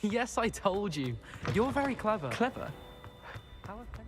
Yes, I told you. You're very clever. Clever? How offensive.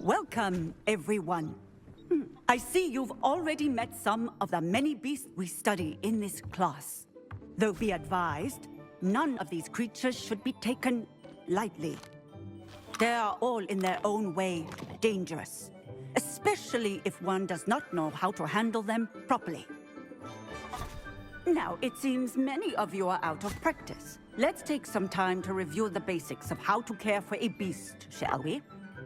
Welcome, everyone. I see you've already met some of the many beasts we study in this class. Though be advised, none of these creatures should be taken lightly. They are all in their own way dangerous, especially if one does not know how to handle them properly. Now, it seems many of you are out of practice. Let's take some time to review the basics of how to care for a beast, shall we?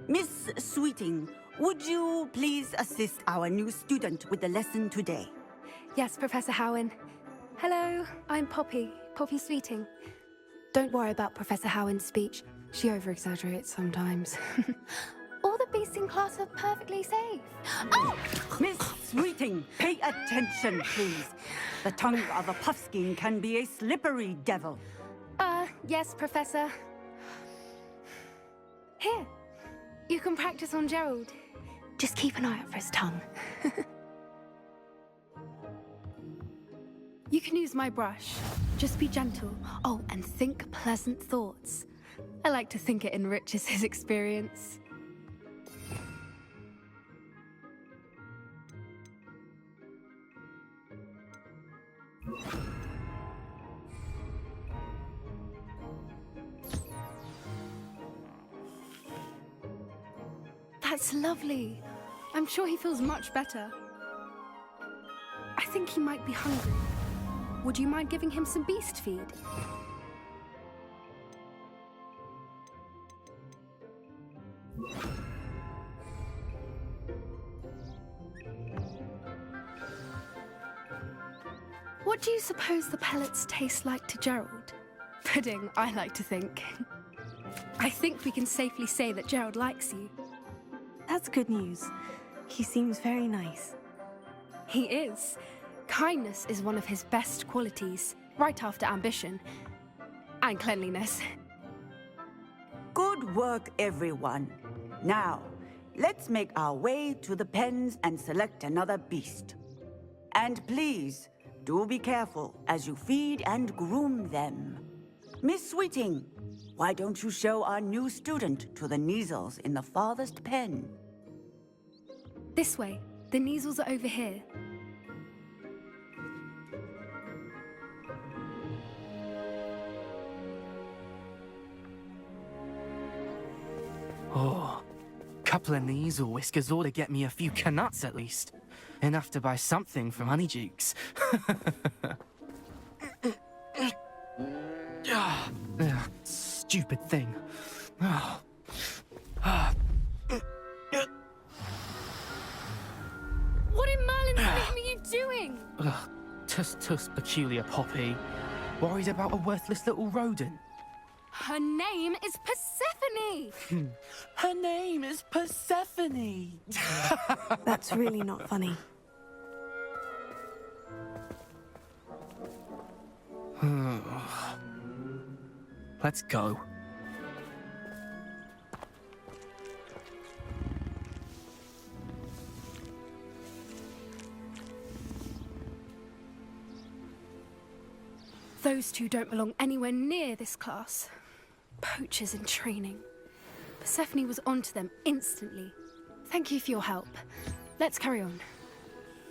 Miss Sweeting, would you please assist our new student with the lesson today? Yes, Professor Howen. Hello, I'm Poppy Sweeting. Don't worry about Professor Howen's speech. She over-exaggerates sometimes. All the beasts in class are perfectly safe. Oh! Miss Sweeting, pay attention, please. The tongue of a puffskein can be a slippery devil. Yes, Professor. Here, you can practice on Gerald. Just keep an eye out for his tongue. You can use my brush. Just be gentle. Oh, and think pleasant thoughts. I like to think it enriches his experience. That's lovely. I'm sure he feels much better. I think he might be hungry. Would you mind giving him some beast feed? What do you suppose the pellets taste like to Gerald? Pudding, I like to think. I think we can safely say that Gerald likes you. That's good news. He seems very nice. He is. Kindness is one of his best qualities, right after ambition. And cleanliness. Good work, everyone. Now, let's make our way to the pens and select another beast. And please, do be careful as you feed and groom them. Miss Sweeting, why don't you show our new student to the Kneazles in the farthest pen? This way. The Kneazles are over here. Oh, couple of Kneazle whiskers ought to get me a few Knuts at least. Enough to buy something from Honeydukes. Stupid thing. Oh. What in Merlin's name are you doing? Tuss peculiar Poppy. Worried about a worthless little rodent. Her name is Persephone! Her name is Persephone! That's really not funny. Let's go. Those two don't belong anywhere near this class. Poachers in training. Persephone was onto them instantly. Thank you for your help. Let's carry on.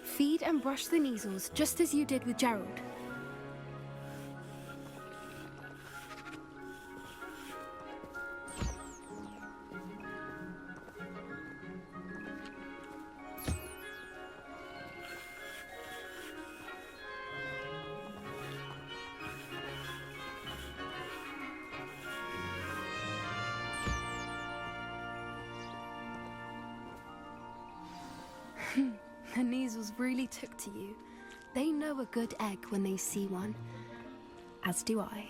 Feed and brush the Kneazles just as you did with Gerald. The Kneazles really took to you. They know a good egg when they see one. As do I.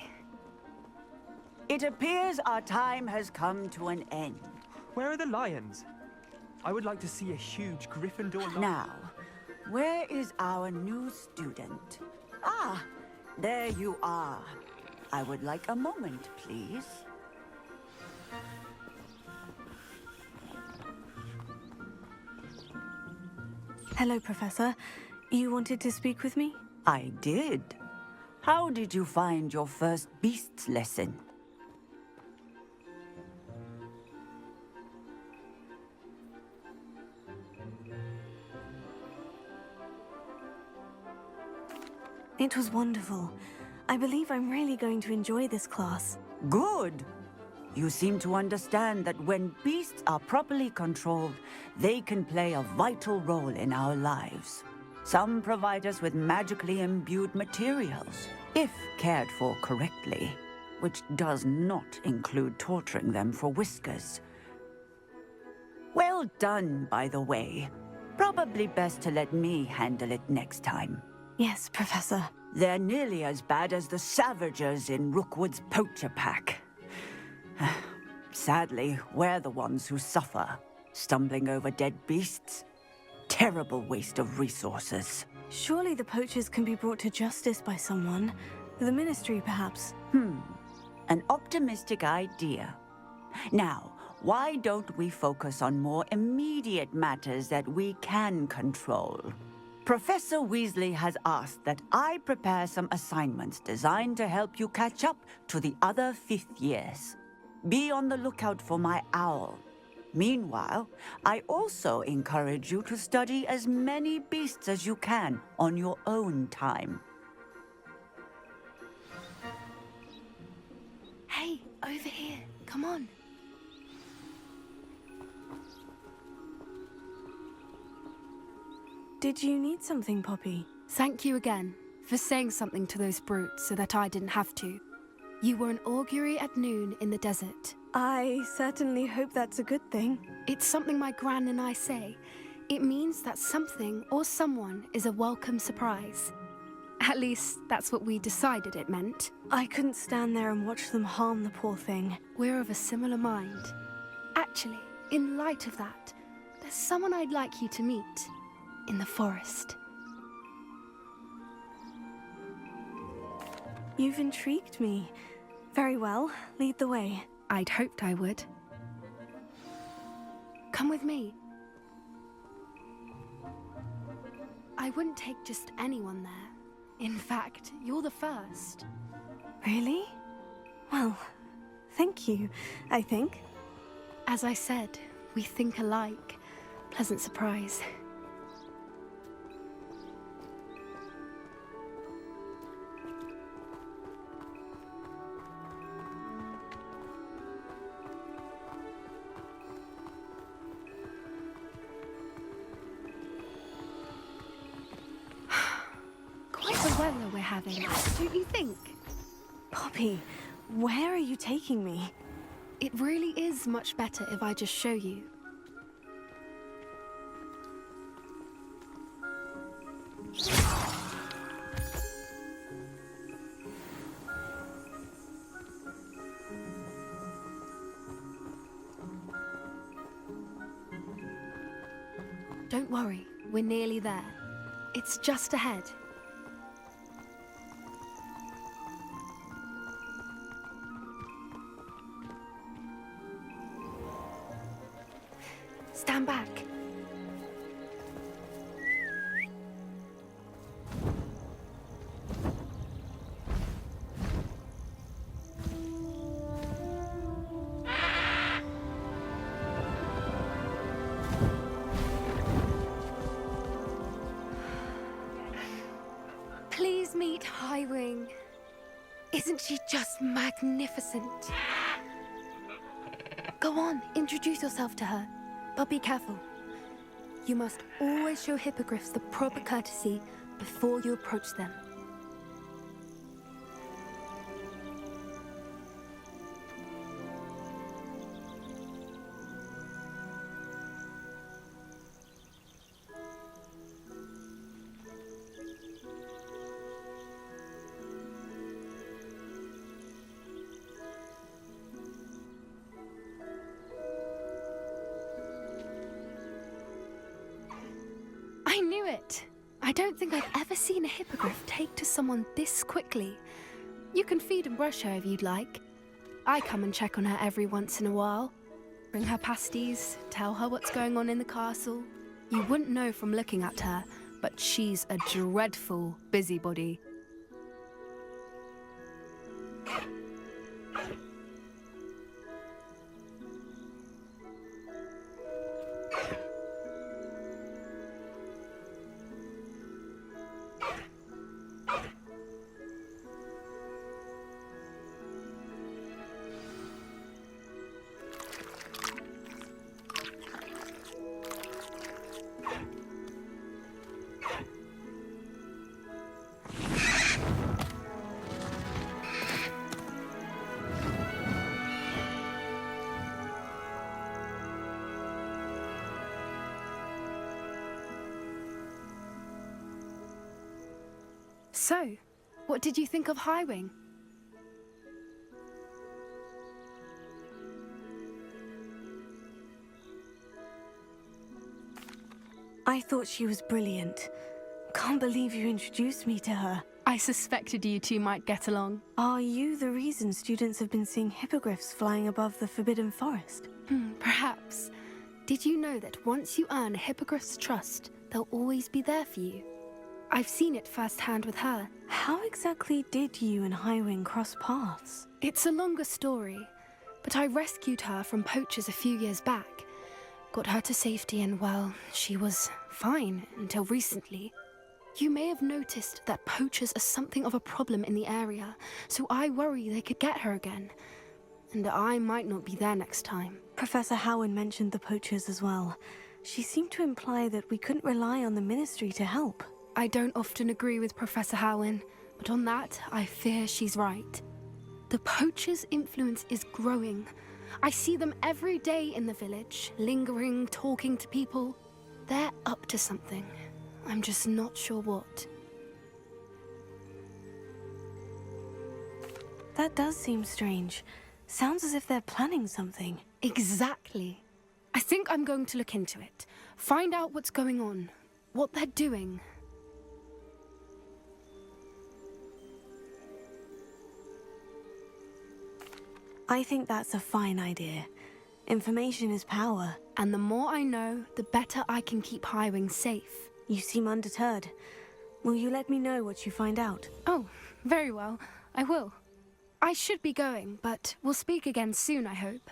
It appears our time has come to an end. Where are the lions? I would like to see a huge Gryffindor lion. Now, where is our new student? Ah, there you are. I would like a moment, please. Hello, Professor. You wanted to speak with me? I did. How did you find your first beasts lesson? It was wonderful. I believe I'm really going to enjoy this class. Good. You seem to understand that when beasts are properly controlled, they can play a vital role in our lives. Some provide us with magically imbued materials, if cared for correctly, which does not include torturing them for whiskers. Well done, by the way. Probably best to let me handle it next time. Yes, Professor. They're nearly as bad as the Savagers in Rookwood's poacher pack. Sadly, we're the ones who suffer, stumbling over dead beasts. Terrible waste of resources. Surely the poachers can be brought to justice by someone. The Ministry, perhaps. An optimistic idea. Now, why don't we focus on more immediate matters that we can control? Professor Weasley has asked that I prepare some assignments designed to help you catch up to the other 5th years. Be on the lookout for my owl. Meanwhile, I also encourage you to study as many beasts as you can on your own time. Hey, over here. Come on. Did you need something, Poppy? Thank you again for saying something to those brutes so that I didn't have to. You were an augury at noon in the desert. I certainly hope that's a good thing. It's something my gran and I say. It means that something or someone is a welcome surprise. At least, that's what we decided it meant. I couldn't stand there and watch them harm the poor thing. We're of a similar mind. Actually, in light of that, there's someone I'd like you to meet. In the forest. You've intrigued me. Very well, lead the way. I'd hoped I would. Come with me. I wouldn't take just anyone there. In fact, you're the first. Really? Well, thank you, I think. As I said, we think alike. Pleasant surprise. Quite the weather we're having, don't you think? Poppy, where are you taking me? It really is much better if I just show you. Don't worry, we're nearly there. It's just ahead. Stand back. Please meet Highwing. Isn't she just magnificent? Go on, introduce yourself to her. But be careful. You must always show hippogriffs the proper courtesy before you approach them. I knew it! I don't think I've ever seen a hippogriff take to someone this quickly. You can feed and brush her if you'd like. I come and check on her every once in a while. Bring her pasties, tell her what's going on in the castle. You wouldn't know from looking at her, but she's a dreadful busybody. So, what did you think of Highwing? I thought she was brilliant. Can't believe you introduced me to her. I suspected you two might get along. Are you the reason students have been seeing hippogriffs flying above the Forbidden Forest? Perhaps. Did you know that once you earn a hippogriff's trust, they'll always be there for you? I've seen it firsthand with her. How exactly did you and Highwing cross paths? It's a longer story, but I rescued her from poachers a few years back. Got her to safety and, well, she was fine until recently. You may have noticed that poachers are something of a problem in the area, so I worry they could get her again. And I might not be there next time. Professor Howen mentioned the poachers as well. She seemed to imply that we couldn't rely on the Ministry to help. I don't often agree with Professor Howen, but on that, I fear she's right. The poachers' influence is growing. I see them every day in the village, lingering, talking to people. They're up to something. I'm just not sure what. That does seem strange. Sounds as if they're planning something. Exactly. I think I'm going to look into it. Find out what's going on, what they're doing. I think that's a fine idea. Information is power. And the more I know, the better I can keep Highwing safe. You seem undeterred. Will you let me know what you find out? Oh, very well. I will. I should be going, but we'll speak again soon, I hope.